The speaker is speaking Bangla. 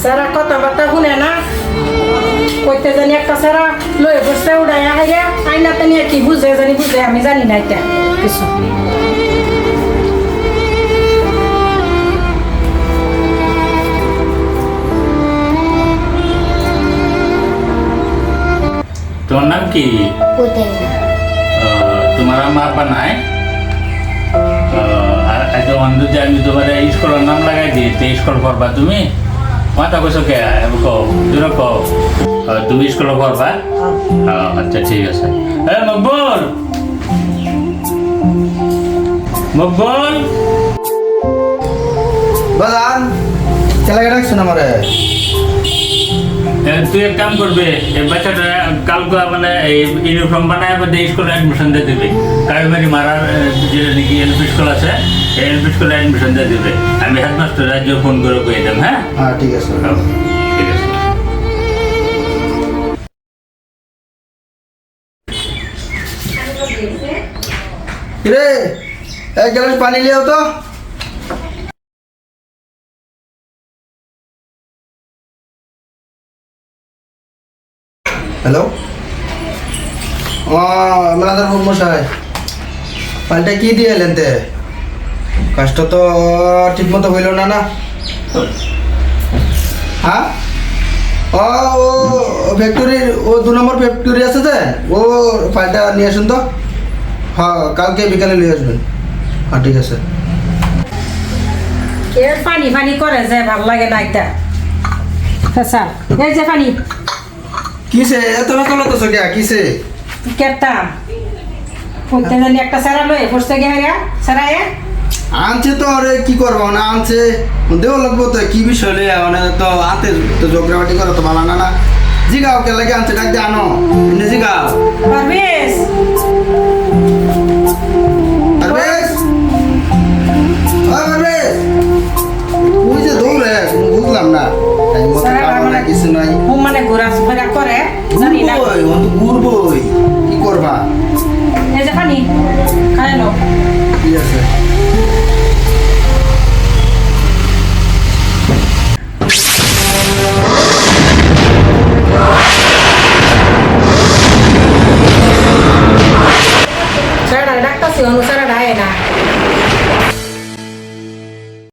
সারা কথাবার্তা শুনে না কইতে জানি একটা সারা লয়ে বসে উড়াইয়া হাইয়া আইনাতে নিয়ে কি বুঝে আমি জানি না এটা কিছু তোমার নাম কি? তোমার মা আপা নাই? আজ অন্ধে আমি তোমার স্কুলের নাম লাগাই দিই, তো স্কুল পড়বা তুমি? মাথা কইছো কে? কও দূরে কও তুমি স্কুলে পড়বা? আচ্ছা ঠিক আছে। মকবুল, মকবুল বাজান ছেলেকে ডাকছেন আমারে। তুই এক কাম করবে, এই বাচ্চাটা কালকে মানে ইউনিফর্ম বানায় স্কুলে অ্যাডমিশন দিয়ে দেবে। কাবিমারি মারার যেটা নাকি এলপি স্কুল আছে, এই এলপি স্কুলে অ্যাডমিশন দিয়ে দেবে। আমি হেডমাস্টার রাজ্য ফোন করে কয়ে দেব। হ্যাঁ হ্যাঁ ঠিক আছে। ঠিক আছে। রে এক গ্লাস পানি লিয়াও তো। হ্যালো, আমাদের মশাই পানিটা কি দিয়ে এলেন তে? কাজটা তো ঠিক মতো হইল না না। হ্যাঁ ও ফ্যাক্টরির ও 2 নম্বর ফ্যাক্টরি আছে যে, ও ফাইলটা নিয়ে আসুন তো। হ্যাঁ কালকে বিকালে নিয়ে আসবেন। হ্যাঁ ঠিক আছে। কে পানি পানি করে যে ভাল লাগে না এটা স্যার এই যে পানি কিসে এত বেতন তো সকিয়া কিসে? কেতাম কইতে জানি একটা সারা লয়ে বসে গেয়া সারায়ে আনছে তো আরে কি করবো না, আনছে দেও লাগবো তো কি বিষয় লইয়া মানে তো আনতে তো জোগ্রাফি করে তো ভালো না না। জিগাও কে লাগে আনছে ডাক দিয়ে আনো এনে জিগাও। পারবেশ পারবেশ পারবেশ ওই যে দৌড়ে বুঝলাম না মতো কারণ না কিছু নাই। ও মানে ঘোরাফেরা করে জানি না ওই ও তো ঘুরবই কি করবা। এই যে পানি খাই লো ঠিক আছে।